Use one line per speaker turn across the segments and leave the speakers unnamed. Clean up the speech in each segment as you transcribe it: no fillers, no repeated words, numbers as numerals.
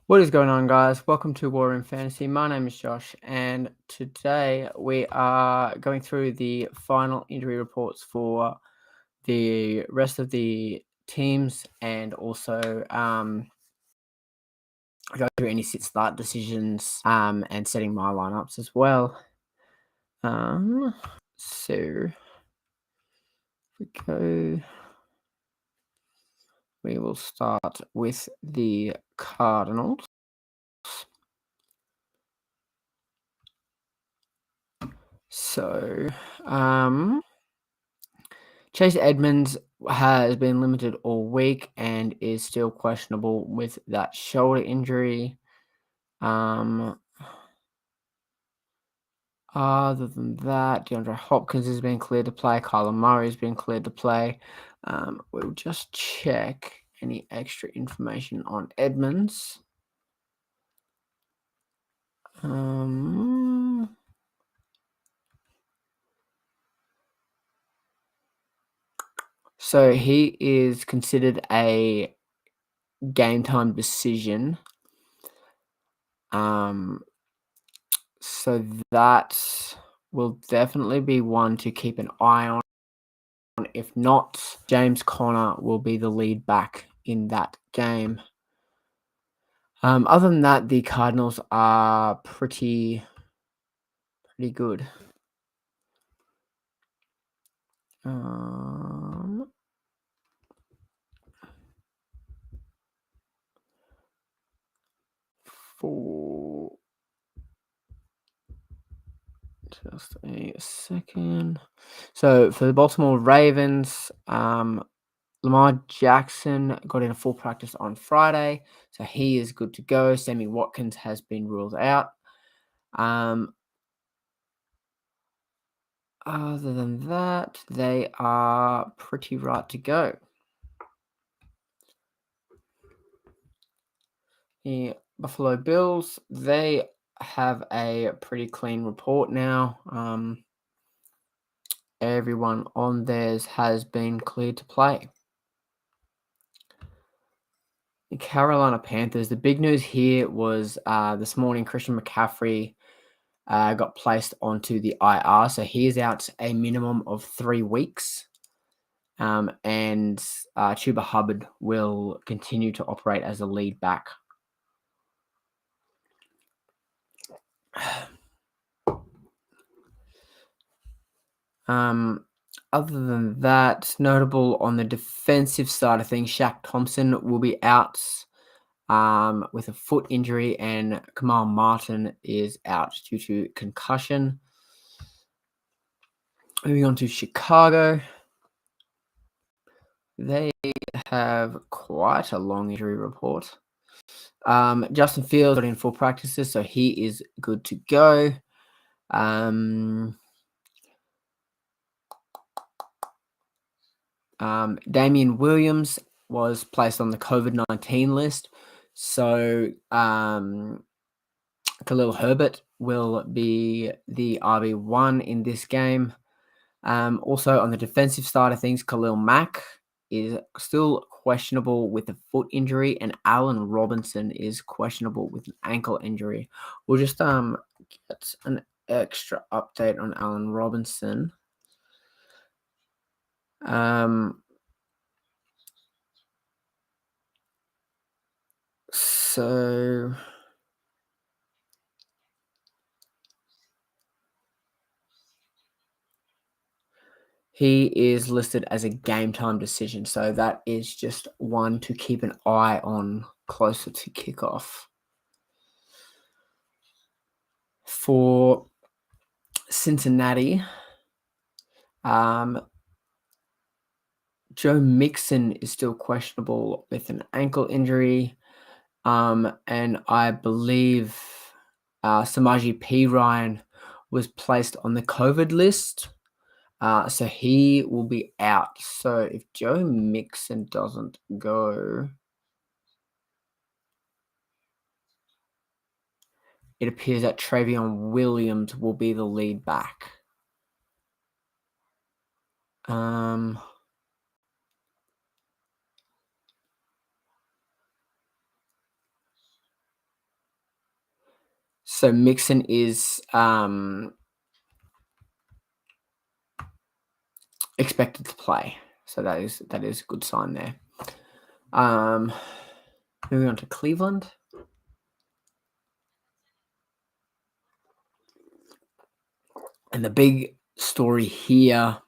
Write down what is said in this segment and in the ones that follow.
What is going on, guys? Welcome to War Room Fantasy. My name is Josh, and today we are going through the final injury reports for the rest of the teams, and also go through any sit-start decisions and setting my lineups as well. So we will start with the Cardinals. So, Chase Edmonds has been limited all week and is still questionable with that shoulder injury. Other than that, DeAndre Hopkins has been cleared to play. Kyler Murray has been cleared to play. We'll just check any extra information on Edmonds. So he is considered a game time decision. So that will definitely be one to keep an eye on. If not, James Conner will be the lead back in that game. Other than that, the Cardinals are pretty good. For just a second. So for the Baltimore Ravens, Lamar Jackson got in a full practice on Friday, so he is good to go. Sammy Watkins has been ruled out. Other than that, they are pretty right to go. The Buffalo Bills, they have a pretty clean report now. Everyone on theirs has been cleared to play. The Carolina Panthers, the big news here was this morning Christian McCaffrey got placed onto the IR, so he is out a minimum of 3 weeks. And Chuba Hubbard will continue to operate as a lead back. Other than that, notable on the defensive side of things, Shaq Thompson will be out with a foot injury, and Kamal Martin is out due to concussion. Moving on to Chicago. They have quite a long injury report. Justin Fields got in full practices, so he is good to go. Damian Williams was placed on the COVID-19 list, so Khalil Herbert will be the RB1 in this game. Also, on the defensive side of things, Khalil Mack is still questionable with a foot injury, and Allen Robinson is questionable with an ankle injury. We'll just get an extra update on Allen Robinson. So he is listed as a game time decision, so that is just one to keep an eye on closer to kickoff. For Cincinnati, Joe Mixon is still questionable with an ankle injury, and I believe Samaje Perine was placed on the COVID list. So he will be out. So if Joe Mixon doesn't go, it appears that Travion Williams will be the lead back. So Mixon is expected to play. So that is a good sign there. Moving on to Cleveland. And the big story here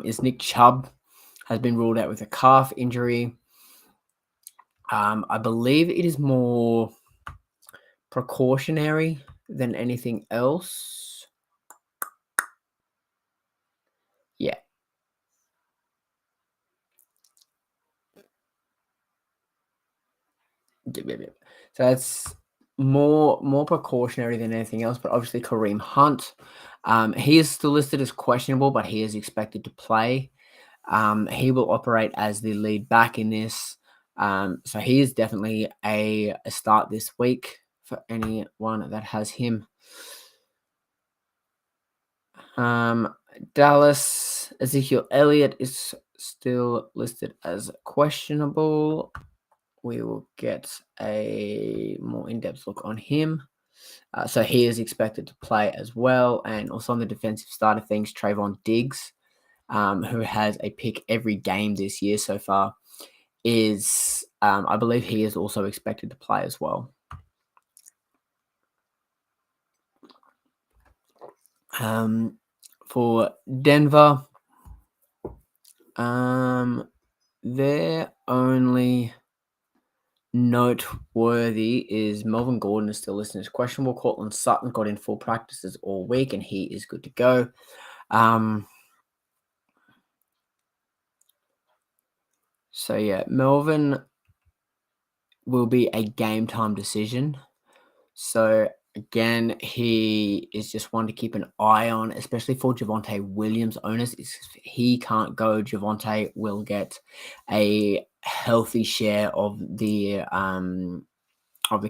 is Nick Chubb has been ruled out with a calf injury. I believe it is more precautionary than anything else. Yeah. So that's more precautionary than anything else. But obviously Kareem Hunt, he is still listed as questionable, but he is expected to play. He will operate as the lead back in this. So he is definitely a start this week for anyone that has him. Dallas, Ezekiel Elliott is still listed as questionable. We will get a more in-depth look on him. So he is expected to play as well. And also on the defensive side of things, Trayvon Diggs, who has a pick every game this year so far, is I believe he is also expected to play as well. For Denver, their only noteworthy is Melvin Gordon is still listed as questionable. Cortland Sutton got in full practices all week and he is good to go. So yeah, Melvin will be a game time decision. So again, he is just one to keep an eye on, especially for Javonte Williams owners. If he can't go, Javonte will get a healthy share of the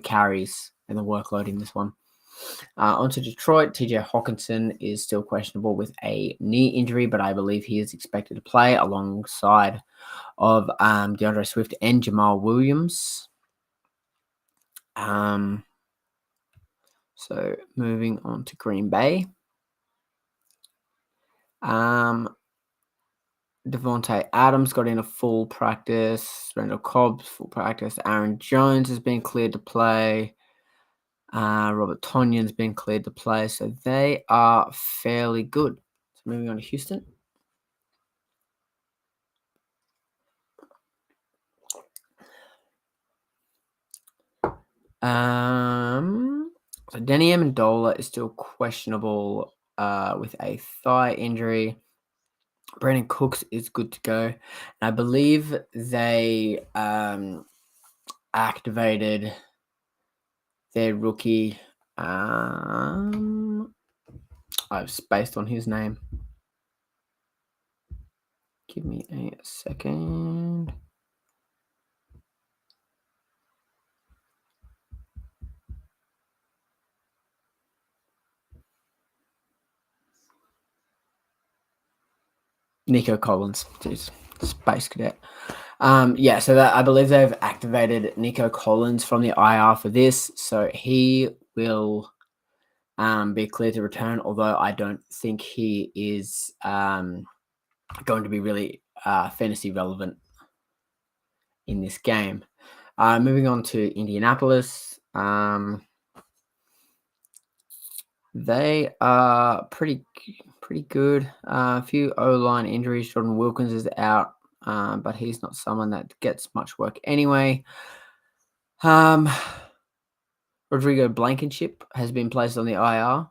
carries and the workload in this one. Onto Detroit, TJ Hawkinson is still questionable with a knee injury, but I believe he is expected to play alongside of DeAndre Swift and Jamal Williams. So moving on to Green Bay. Devontae Adams got in a full practice. Randall Cobb's full practice. Aaron Jones has been cleared to play. Robert Tonyan's been cleared to play. So they are fairly good. So moving on to Houston. So Danny Amendola is still questionable with a thigh injury. Brandon Cooks is good to go. And I believe they activated their rookie. I've spaced on his name. Give me a second. Nico Collins, jeez, Space Cadet. Yeah, so that I believe they've activated Nico Collins from the IR for this, so he will be clear to return. Although I don't think he is going to be really fantasy relevant in this game. Moving on to Indianapolis. They are pretty good. A few O-line injuries. Jordan Wilkins is out, but he's not someone that gets much work anyway. Rodrigo Blankenship has been placed on the IR,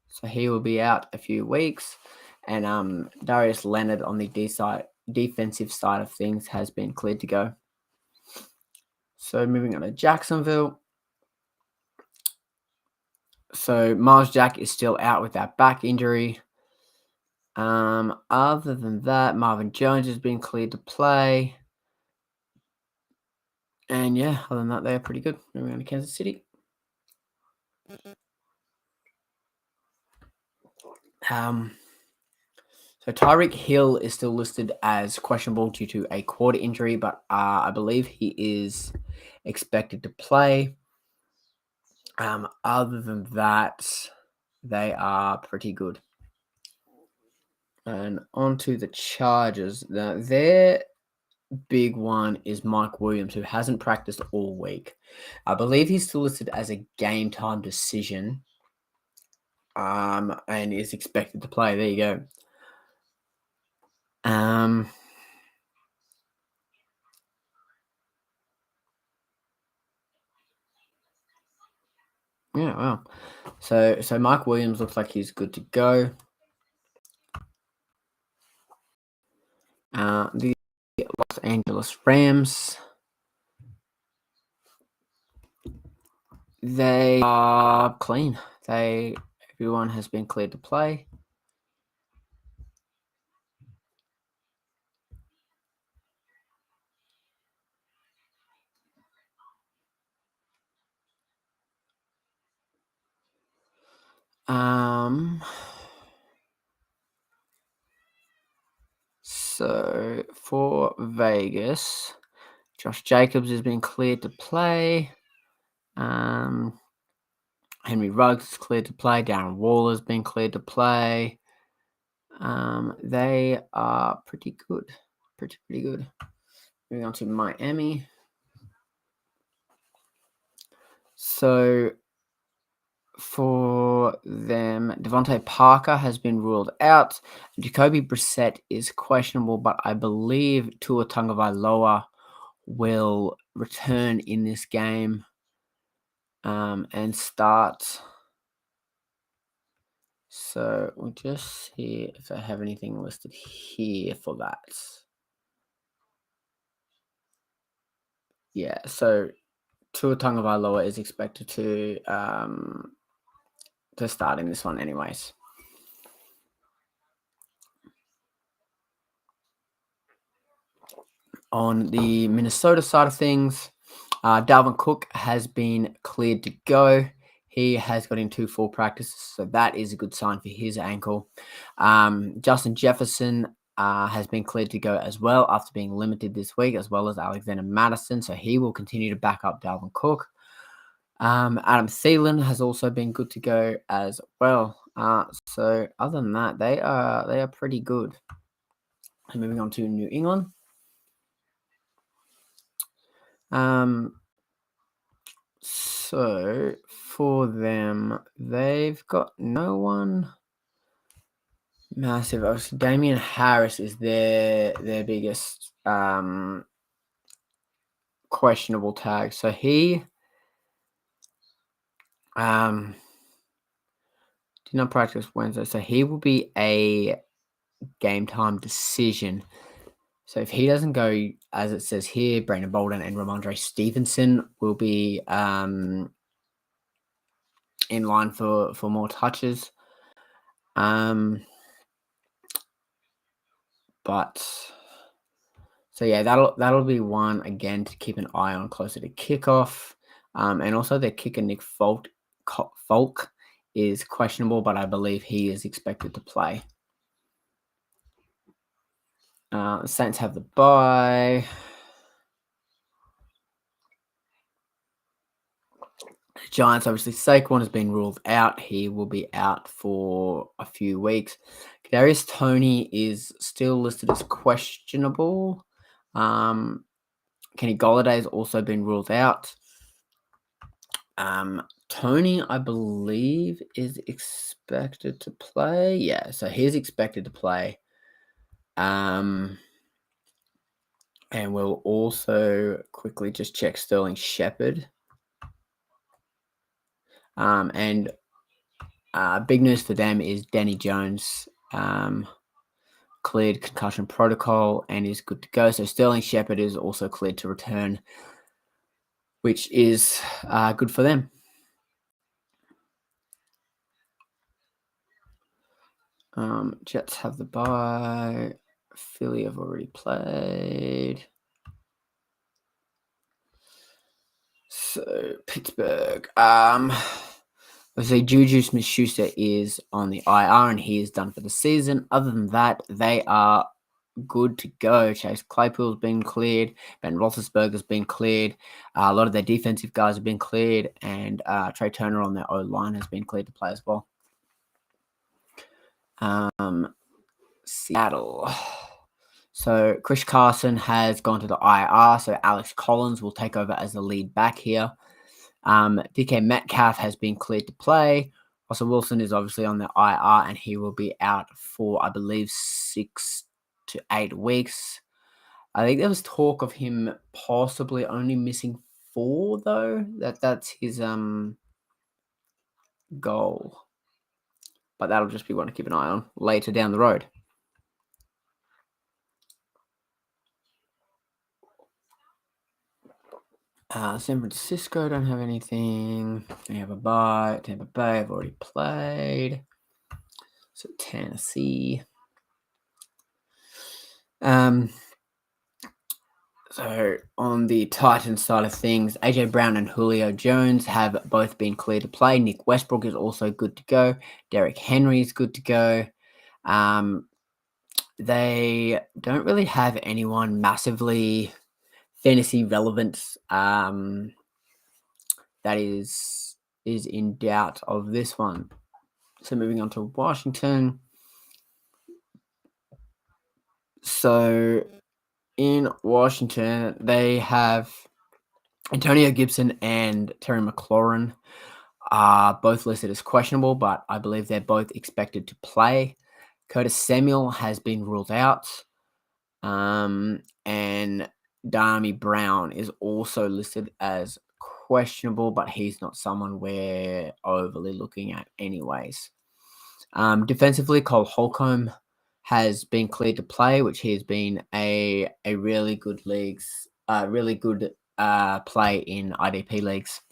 so he will be out a few weeks. And Darius Leonard on the defensive side of things has been cleared to go. So moving on to Jacksonville. So Miles Jack is still out with that back injury. Other than that, Marvin Jones has been cleared to play. And yeah, other than that, they are pretty good. Moving on to Kansas City. So Tyreek Hill is still listed as questionable due to a quad injury, but I believe he is expected to play. Other than that, they are pretty good. And on to the Chargers. Now, their big one is Mike Williams, who hasn't practiced all week. I believe he's still listed as a game time decision, and is expected to play. There you go. Yeah, wow. So Mike Williams looks like he's good to go. The Los Angeles Rams, they are clean. Everyone has been cleared to play. So for Vegas, Josh Jacobs has been cleared to play. Henry Ruggs is cleared to play. Darren Waller's been cleared to play. They are pretty good. Pretty good. Moving on to Miami. So for them, Devontae Parker has been ruled out. Jacoby Brissett is questionable, but I believe Tua Tagovailoa will return in this game and start. So we'll just see if I have anything listed here for that. Yeah, so Tua Tagovailoa is expected to start in this one anyways. On the Minnesota side of things, Dalvin Cook has been cleared to go. He has got into full practices, so that is a good sign for his ankle. Justin Jefferson has been cleared to go as well after being limited this week, as well as Alexander Madison, so he will continue to back up Dalvin Cook. Adam Thielen has also been good to go as well. So other than that, they are pretty good. And moving on to New England. So for them, they've got no one massive. Obviously, Damian Harris is their biggest questionable tag. So he did not practice Wednesday. So he will be a game time decision. So if he doesn't go, as it says here, Brandon Bolden and Ramondre Stevenson will be in line for more touches. But so yeah, that'll be one again to keep an eye on closer to kickoff. And also their kicker Nick Folk is questionable, but I believe he is expected to play. The Saints have the bye. Giants, obviously, Saquon has been ruled out. He will be out for a few weeks. Kadarius Toney is still listed as questionable. Kenny Golladay has also been ruled out. Toney, I believe, is expected to play. Yeah, so he's expected to play. And we'll also quickly just check Sterling Shepard. And big news for them is Danny Jones cleared concussion protocol and is good to go. So Sterling Shepard is also cleared to return, which is good for them. Jets have the bye. Philly have already played. So Pittsburgh. Obviously Juju Smith-Schuster is on the IR and he is done for the season. Other than that, they are good to go. Chase Claypool's been cleared. Ben Roethlisberger's been cleared. A lot of their defensive guys have been cleared, and Trey Turner on their O-line has been cleared to play as well. Seattle. So Chris Carson has gone to the IR, so Alex Collins will take over as the lead back here. DK Metcalf has been cleared to play. Russell Wilson is obviously on the IR, and he will be out for, I believe, 6 to 8 weeks. I think there was talk of him possibly only missing 4, though. That's his goal. But that'll just be one to keep an eye on later down the road. San Francisco don't have anything. They have a bye. Tampa Bay have already played. So Tennessee. So on the Titans side of things, AJ Brown and Julio Jones have both been cleared to play. Nick Westbrook is also good to go. Derrick Henry is good to go. They don't really have anyone massively fantasy relevant that is in doubt of this one. So moving on to Washington. So in Washington, they have Antonio Gibson and Terry McLaurin are both listed as questionable, but I believe they're both expected to play. Curtis Samuel has been ruled out. And Dami Brown is also listed as questionable, but he's not someone we're overly looking at anyways. Defensively, Cole Holcomb has been cleared to play, which he has been a really good play in IDP leagues.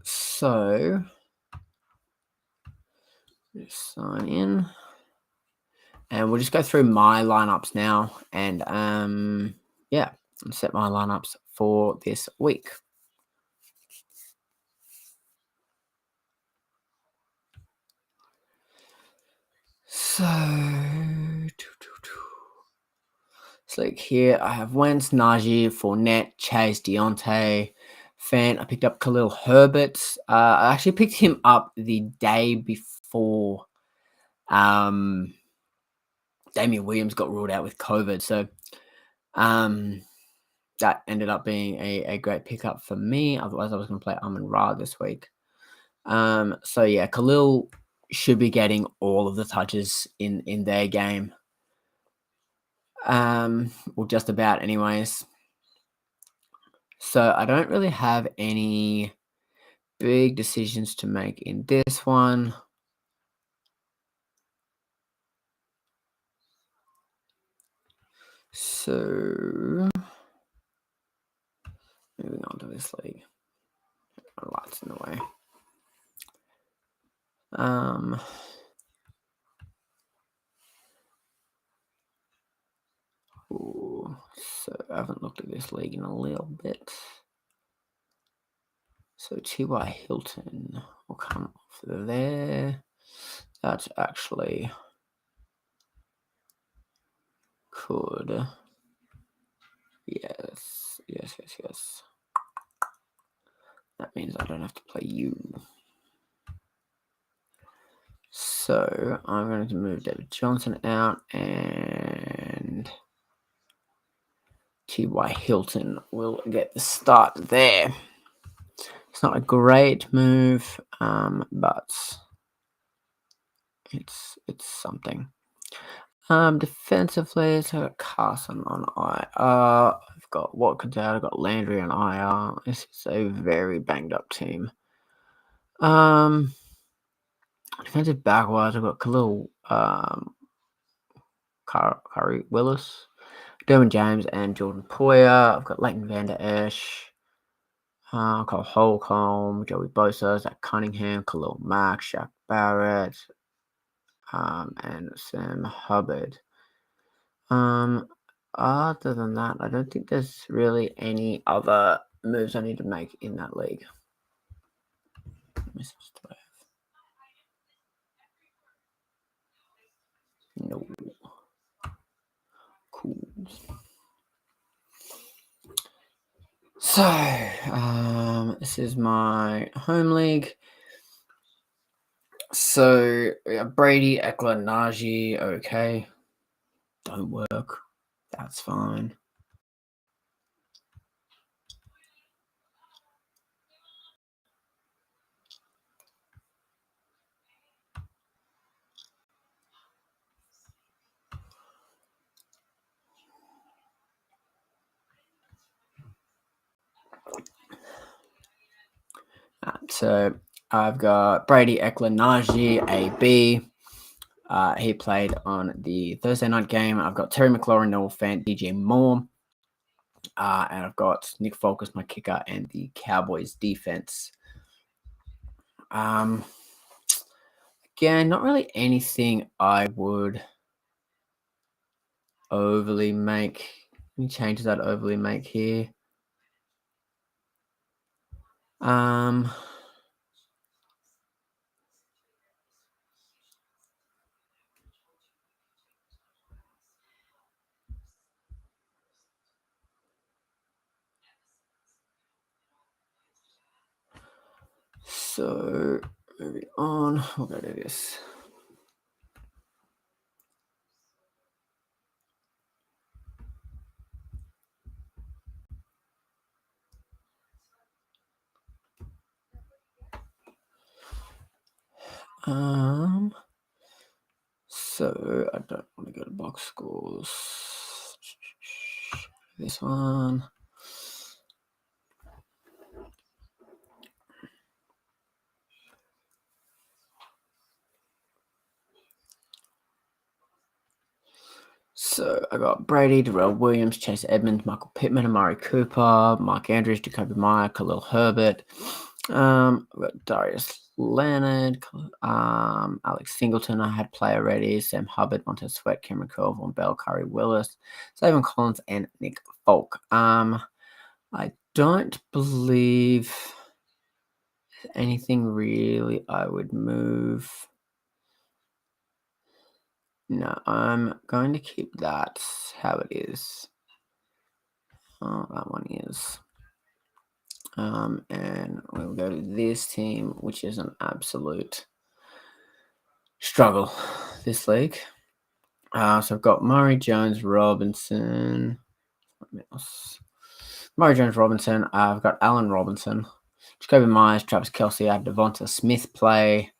So just sign in, and we'll just go through my lineups now, and yeah, set my lineups for this week. So like here, I have Wentz, Najee, Fournette, Chase, Deontay, Fant. I picked up Khalil Herbert. I actually picked him up the day before Damian Williams got ruled out with COVID. So that ended up being a great pickup for me. Otherwise, I was going to play Amon-Ra this week. So yeah, Khalil should be getting all of the touches in their game. Well, just about anyways. So I don't really have any big decisions to make in this one. So moving on to this league. My light's in the way. So I haven't looked at this league in a little bit. So T.Y. Hilton will come off there. That's actually could. Yes. That means I don't have to play you. So I'm going to move David Johnson out, and T.Y. Hilton will get the start there. It's not a great move, but it's something. Defensively, so I've got Carson on IR. I've got Watkins out. I've got Landry on IR. This is a very banged up team. Defensive back-wise, I've got Khalil Curry Willis, Derwin James, and Jordan Poyer. I've got Leighton Vander Esch. Cole Holcomb, Joey Bosa, Zach Cunningham, Khalil Mack, Shaq Barrett, and Sam Hubbard. Other than that, I don't think there's really any other moves I need to make in that league. No. Cool. So, this is my home league. So, Brady, Eckler, Najee, okay. Don't work. That's fine. So I've got Brady, Eckler, Najee, AB. He played on the Thursday night game. I've got Terry McLaurin, Noah Fant, DJ Moore. And I've got Nick Folk as my kicker and the Cowboys defense. Again, not really anything I would overly make. Any changes I'd overly make here? So moving on, we'll go to this. So I don't want to go to box scores. This one. So I got Brady, Darrell Williams, Chase Edmonds, Michael Pittman, Amari Cooper, Mark Andrews, Jacoby Meyer, Khalil Herbert. I've got Darius Leonard, Alex Singleton. I had play already. Sam Hubbard, Montez Sweat, Cameron Curl, Von Bell, Curry Willis, Savon Collins, and Nick Folk. I don't believe anything really I would move. No, I'm going to keep that how it is. Oh, that one is. And we'll go to this team, which is an absolute struggle, this league. So I've got Murray Jones Robinson. Murray Jones Robinson. I've got Allen Robinson, Jacoby Myers, Travis Kelce. I have Devonta Smith play.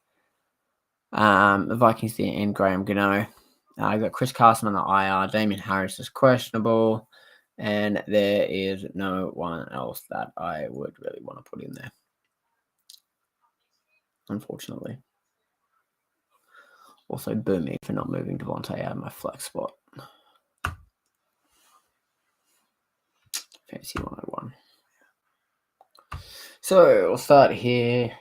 The Vikings and Graham Gano. I've got Chris Carson on the IR. Damian Harris is questionable. And there is no one else that I would really want to put in there, unfortunately. Also, boo me for not moving Devontae out of my flex spot. Fantasy 101. So, we'll start here.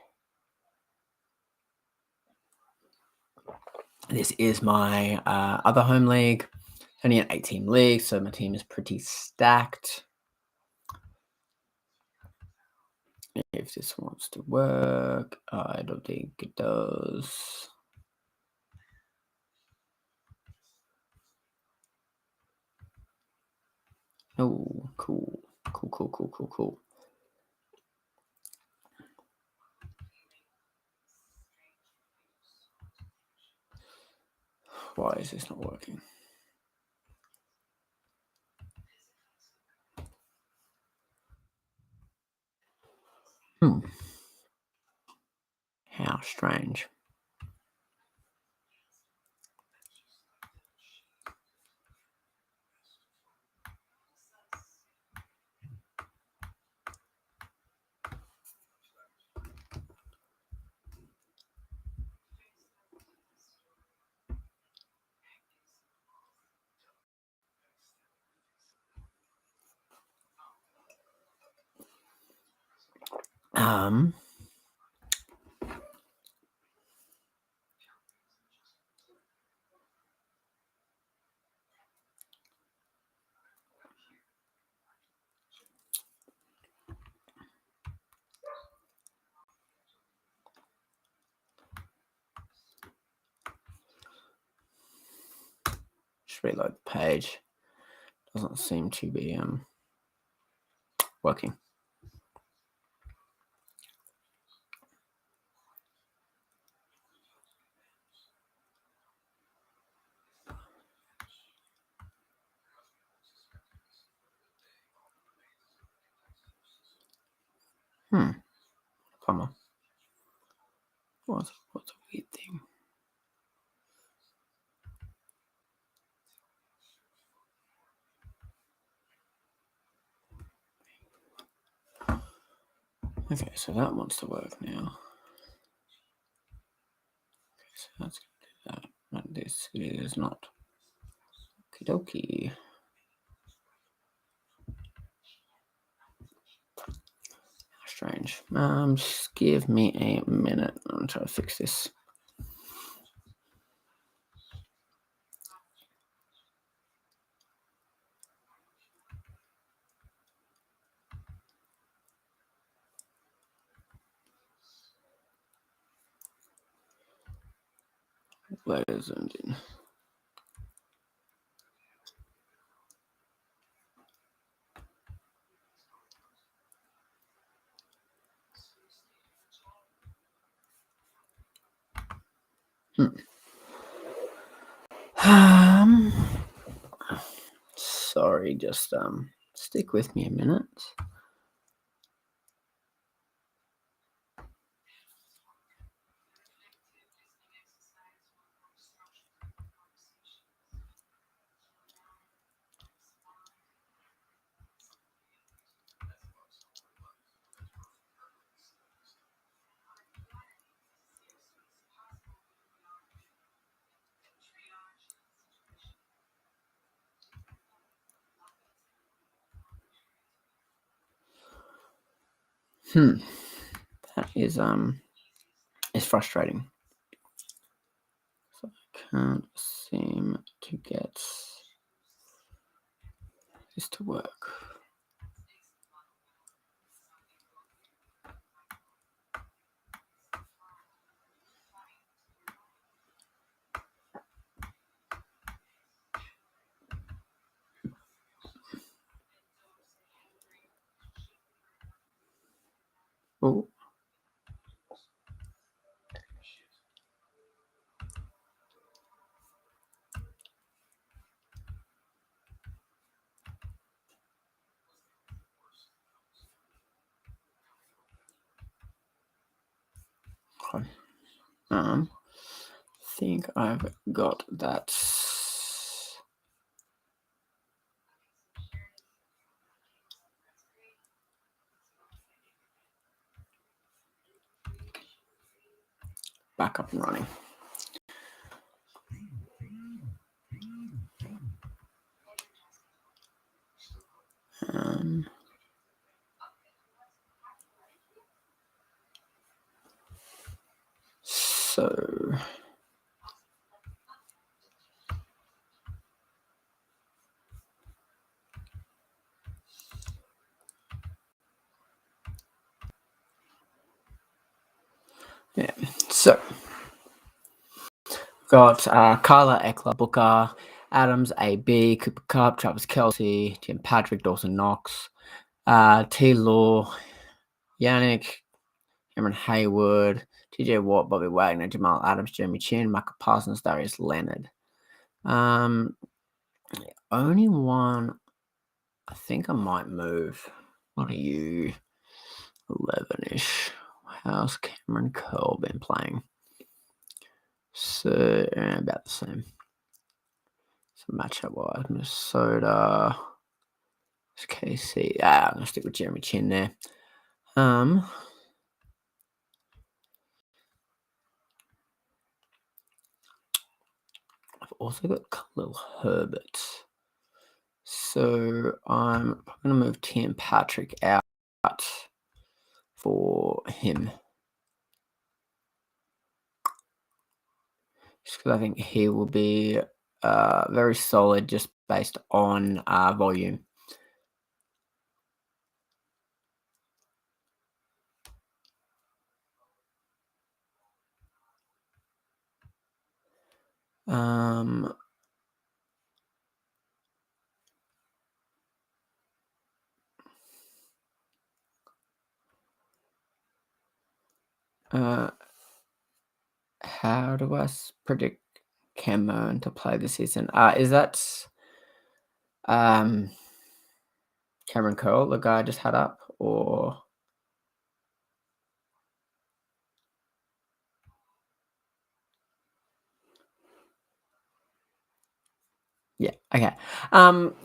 This is my other home league. Only an 8-team league, so my team is pretty stacked. If this wants to work, I don't think it does. Oh, cool. Cool. Why is this not working? How strange. Just reload the page. Doesn't seem to be working. Come on. What's a weird thing? Okay, so that wants to work now. Okay, so that's going to do that. And this is not. Okie dokie. Strange. Just give me a minute. I'm trying to fix this. Where is zoomed in? Sorry, just stick with me a minute. That is frustrating. So I can't seem to get this to work. Oh. Think I've got that. Back up and running. So yeah, so got Carla, Eckler, Booker, Adams, AB, Cooper Cup, Travis Kelce, Tim Patrick, Dawson Knox, T. Law, Yannick, Cameron Hayward, TJ Watt, Bobby Wagner, Jamal Adams, Jeremy Chin, Michael Parsons, Darius Leonard. Only one I think I might move. What are you? 11-ish. How's Cameron Curl been playing? So about the same. So matchup wise, Minnesota, KC. I'm gonna stick with Jeremy Chin there. I've also got Khalil Herbert. So I'm going to move Tim Patrick out for him. Just because I think he will be very solid just based on volume. Um, uh, how do I predict Cameron to play this season? Is that um, Cameron Curl, the guy I just had up, or yeah, okay.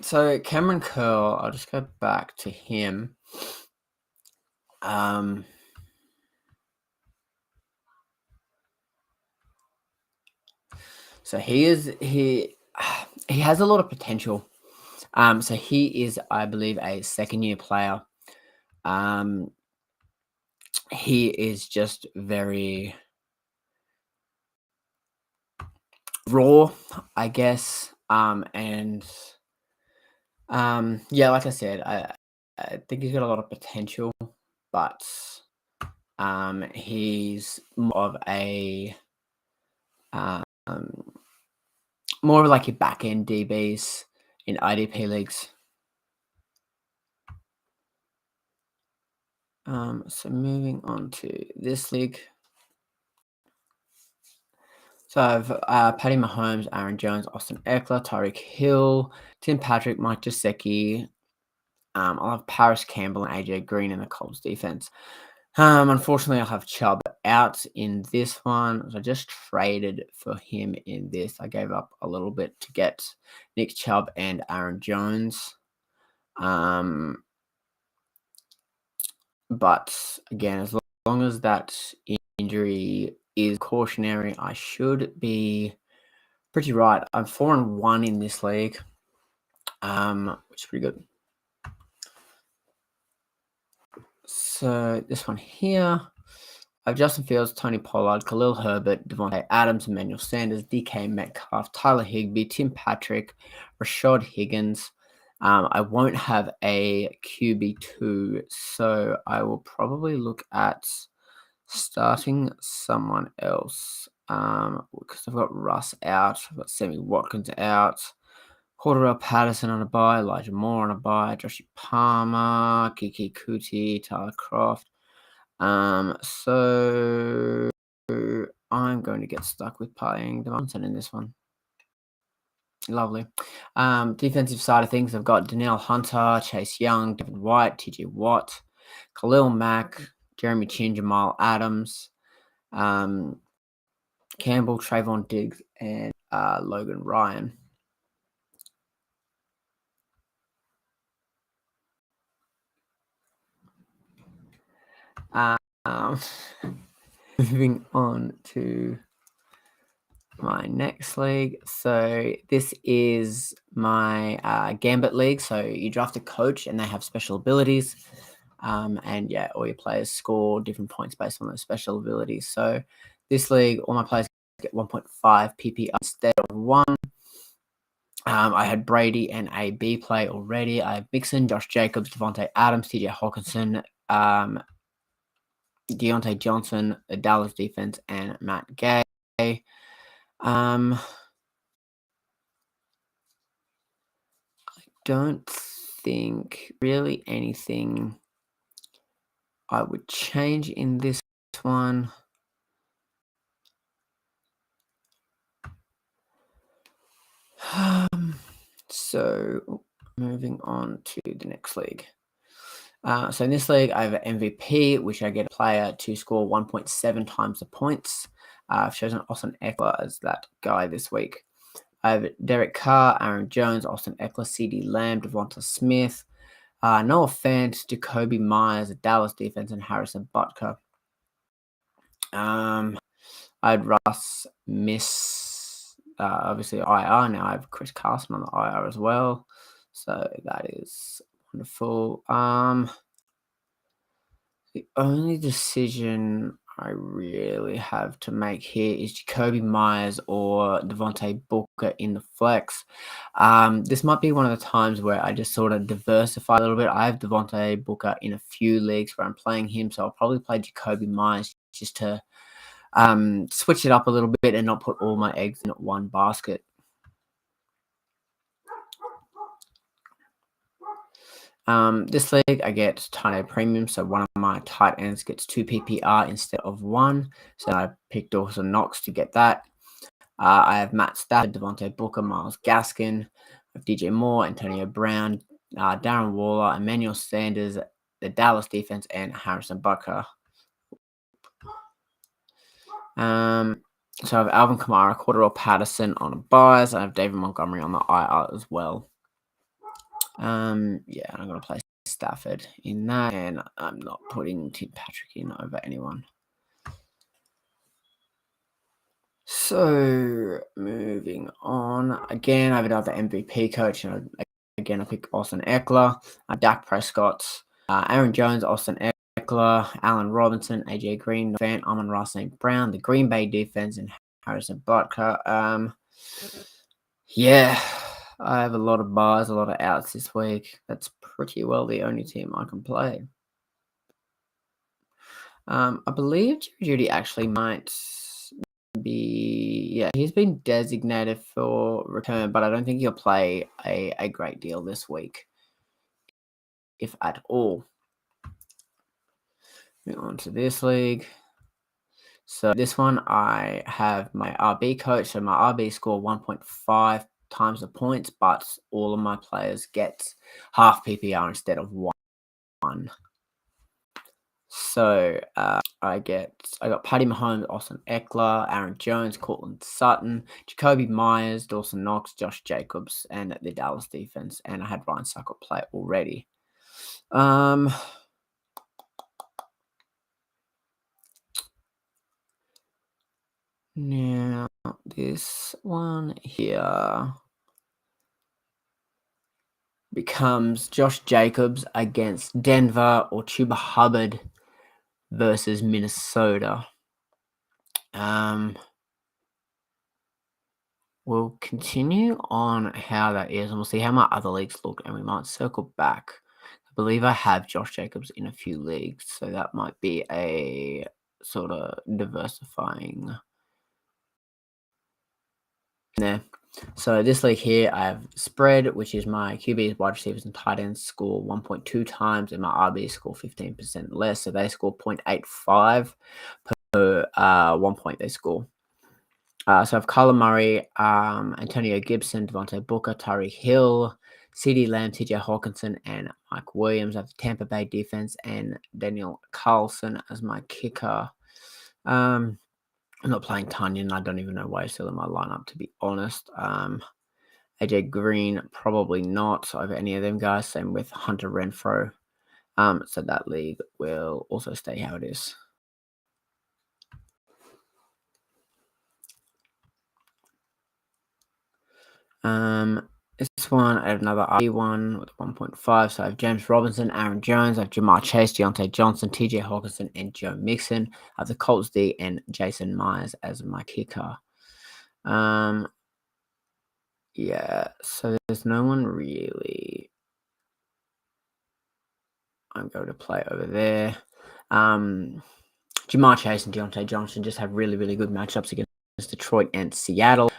So Cameron Curl, I'll just go back to him. Um, so he has a lot of potential. So he is, I believe, a second year player. Um, he is just very raw, I guess. And yeah, like I said, I think he's got a lot of potential, but he's um, more of like your back end DBs in IDP leagues. So moving on to this league. So I've Patty Mahomes, Aaron Jones, Austin Eckler, Tyreek Hill, Tim Patrick, Mike Gesicki. I'll have Paris Campbell and AJ Green in the Colts defense. Unfortunately, I'll have Chubb out in this one. So I just traded for him in this. I gave up a little bit to get Nick Chubb and Aaron Jones. But again, as long as that injury is cautionary, I should be pretty right. I'm 4-1 in this league, which is pretty good. So this one here, I have Justin Fields, Tony Pollard, Khalil Herbert, Devontae Adams, Emmanuel Sanders, DK Metcalf, Tyler Higbee, Tim Patrick, Rashad Higgins. I won't have a QB2, so I will probably look at starting someone else. Because I've got Russ out, I've got Sammy Watkins out, Cordarrelle Patterson on a bye, Elijah Moore on a bye, Joshua Palmer, Kiki Kuti, Tyler Croft. So I'm going to get stuck with playing Devontae in this one. Lovely. Defensive side of things, I've got Danielle Hunter, Chase Young, David White, TJ Watt, Khalil Mack, Jeremy Chin, Jamal Adams, Campbell, Trayvon Diggs, and Logan Ryan. Moving on to my next league. So this is my Gambit league. So you draft a coach and they have special abilities. And yeah, all your players score different points based on those special abilities. So this league, all my players get 1.5 PPR instead of 1. I had Brady and AB play already. I have Mixon, Josh Jacobs, Devontae Adams, TJ Hawkinson, Deontay Johnson, the Dallas defense, and Matt Gay. I don't think really anything I would change in this one. So moving on to the next league. So in this league, I have an MVP, which I get a player to score 1.7 times the points. I've chosen Austin Eckler as that guy this week. I have Derek Carr, Aaron Jones, Austin Eckler, CeeDee Lamb, Devonta Smith, Noah Fant, Jacoby Myers, Dallas defense, and Harrison Butker. I had Russ miss, obviously IR. Now I have Chris Carson on the IR as well. So that is wonderful. The only decision I really have to make here is Jacoby Myers or Devontae Booker in the flex. This might be one of the times where I just sort of diversify a little bit. I have Devontae Booker in a few leagues where I'm playing him, so I'll probably play Jacoby Myers just to switch it up a little bit and not put all my eggs in one basket. This league, I get tight end premium, so one of my tight ends gets 2 PPR instead of 1. So I picked Dawson Knox to get that. I have Matt Stafford, Devontae Booker, Miles Gaskin, I have DJ Moore, Antonio Brown, Darren Waller, Emmanuel Sanders, the Dallas defense, and Harrison Butker. So I have Alvin Kamara, Cordero Patterson on a buys. I have David Montgomery on the IR as well. Yeah, I'm going to play Stafford in that, and I'm not putting Tim Patrick in over anyone. So, moving on. Again, I have another MVP coach, and again, I pick Austin Eckler, Dak Prescott, Aaron Jones, Austin Eckler, Allen Robinson, AJ Green, Van Amon-Ra St. Brown, the Green Bay defense, and Harrison Butker. Yeah, I have a lot of buys, a lot of outs this week. That's pretty well the only team I can play. I believe Jerry Jeudy actually might be, he's been designated for return, but I don't think he'll play a great deal this week, if at all. Moving on to this league. So this one, I have my RB coach. So my RB score 1.5 times the points, but all of my players get half PPR instead of 1. So I got Patty Mahomes, Austin Eckler, Aaron Jones, Cortland Sutton, Jacoby Myers, Dawson Knox, Josh Jacobs, and the Dallas defense. And I had Ryan Suckup play already. Now this one here becomes Josh Jacobs against Denver or Chuba Hubbard versus Minnesota. We'll continue on how that is, and we'll see how my other leagues look, and we might circle back. I believe I have Josh Jacobs in a few leagues, so that might be a sort of diversifying there. So this league here, I have spread, which is my QBs, wide receivers, and tight ends score 1.2 times, and my RBs score 15% less. So they score 0.85 per 1 point they score. So I have Kyler Murray, Antonio Gibson, Devontae Booker, Tyreek Hill, CeeDee Lamb, TJ Hawkinson, and Mike Williams. I have the Tampa Bay defense and Daniel Carlson as my kicker. I'm not playing Tunyon. I don't even know why he's still in my lineup, to be honest. AJ Green, probably not over any of them guys. Same with Hunter Renfro. So that league will also stay how it is. This one, I have another RB1 with 1.5. So I have James Robinson, Aaron Jones, I have Jamar Chase, Deontay Johnson, TJ Hawkinson, and Joe Mixon. I have the Colts D and Jason Myers as my kicker. Yeah, so there's no one really I'm going to play over there. Jamar Chase and Deontay Johnson just have really, really good matchups against Detroit and Seattle,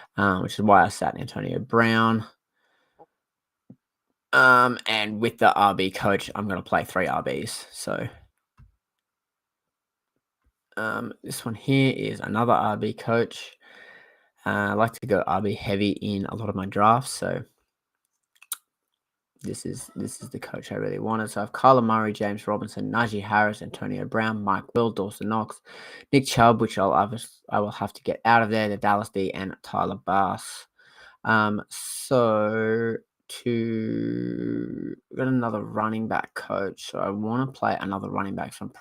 which is why I sat Antonio Brown. And with the RB coach, I'm going to play 3 RBs. So this one here is another RB coach. I like to go RB heavy in a lot of my drafts. So this is the coach I really wanted. So I have Kyler Murray, James Robinson, Najee Harris, Antonio Brown, Mike Will, Dawson Knox, Nick Chubb, which I will have to get out of there, the Dallas D, and Tyler Bass. So got another running back coach. So I want to play another running back. So I'm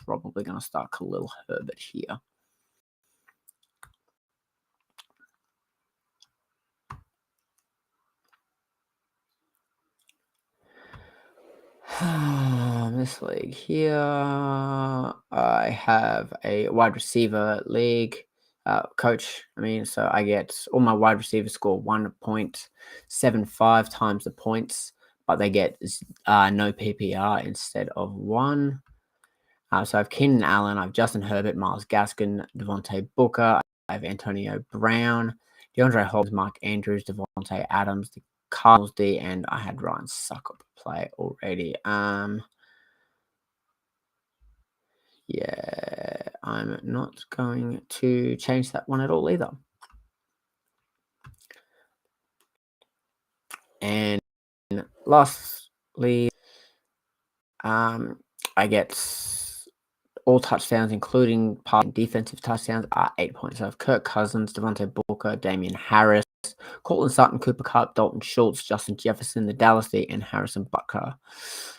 probably going to start Khalil Herbert here. this league here, I have a wide receiver league coach. So I get all my wide receivers score 1.75 times the points, but they get no PPR instead of one. So I have Keenan Allen, I have Justin Herbert, Myles Gaskin, Devontae Booker, I have Antonio Brown, DeAndre Hopkins, Mark Andrews, Devontae Adams, the Cardinals D, and I had Ryan Succop play already. Yeah, I'm not going to change that one at all either. And lastly, I get all touchdowns, including defensive touchdowns, are 8 points. So I have Kirk Cousins, Devontae Booker, Damian Harris, Cortland Sutton, Cooper Kupp, Dalton Schultz, Justin Jefferson, the Dallas D, and Harrison Butker.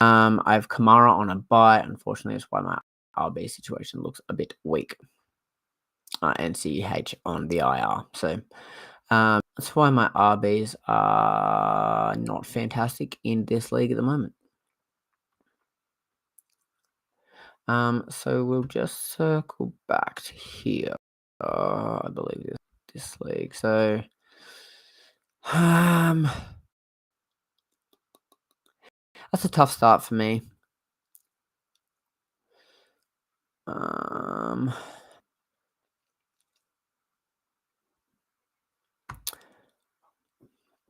I have Kamara on a bye. Unfortunately, that's why my RB situation looks a bit weak. And CH on the IR. So that's why my RBs are not fantastic in this league at the moment. So we'll just circle back to here. I believe this league. So that's a tough start for me.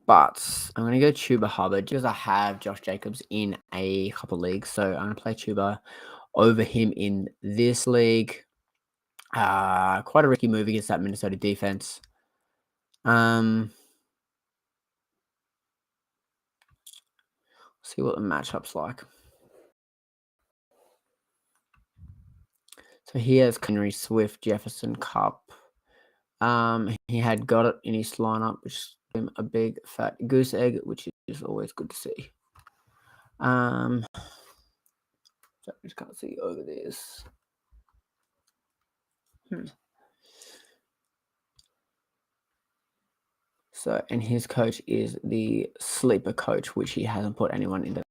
But I'm going to go Chuba Hubbard because I have Josh Jacobs in a couple leagues. So I'm going to play Chuba over him in this league. Quite a risky move against that Minnesota defense. See what the matchup's like. So he has Henry, Swift, Jefferson, Kupp. He had got it in his lineup, which is a big fat goose egg, which is always good to see. So I just can't see over this. So, and his coach is the sleeper coach, which he hasn't put anyone into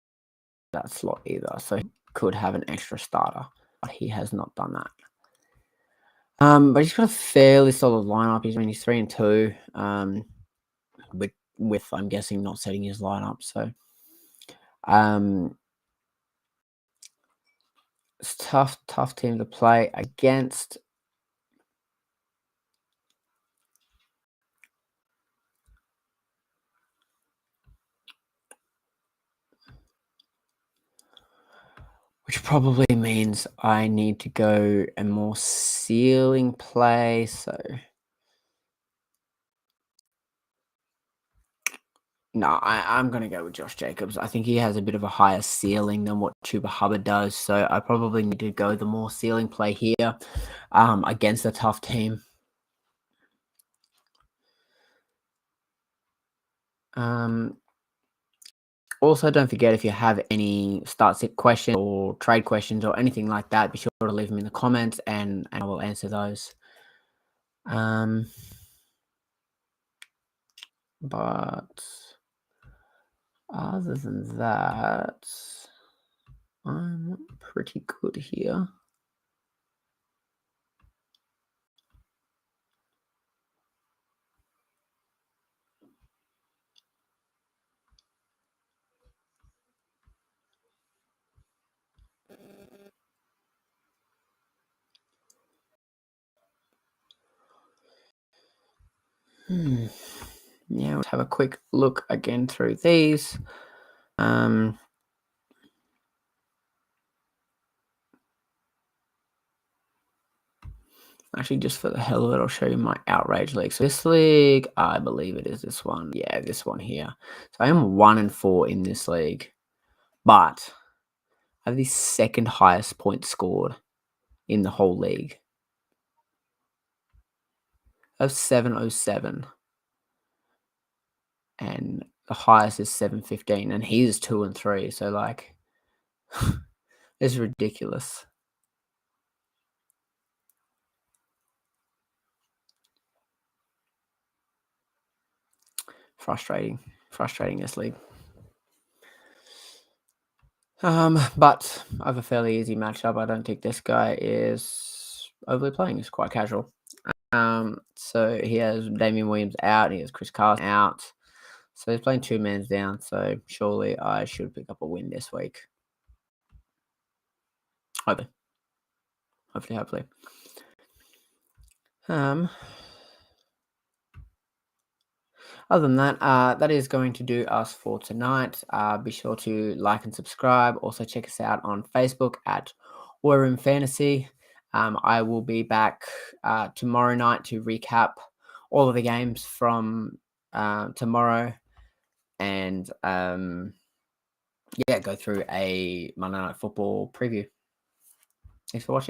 that slot either. So he could have an extra starter, but he has not done that. But he's got a fairly solid lineup. He's 3-2. With I'm guessing not setting his lineup. So, it's tough team to play against. Which probably means I need to go a more ceiling play. So no, I'm going to go with Josh Jacobs. I think he has a bit of a higher ceiling than what Chuba Hubbard does. So I probably need to go the more ceiling play here against a tough team. Also, don't forget, if you have any start sit questions or trade questions or anything like that, be sure to leave them in the comments and I will answer those. But other than that, I'm pretty good here. Yeah, let's have a quick look again through these. Actually, just for the hell of it, I'll show you my outrage league. So this league, I believe it is this one. Yeah, this one here. So I am 1-4 in this league, but I have the second highest point scored in the whole league. I have 707, and the highest is 715, and he's 2-3. So like, it's ridiculous. Frustrating this league. But I have a fairly easy matchup. I don't think this guy is overly playing. He's quite casual. So he has Damian Williams out. He has Chris Carson out. So he's playing two mans down. So surely I should pick up a win this week. Hopefully. Hopefully. Other than that, that is going to do us for tonight. Be sure to like and subscribe. Also, check us out on Facebook at War Room Fantasy. I will be back tomorrow night to recap all of the games from tomorrow and go through a Monday Night Football preview. Thanks for watching.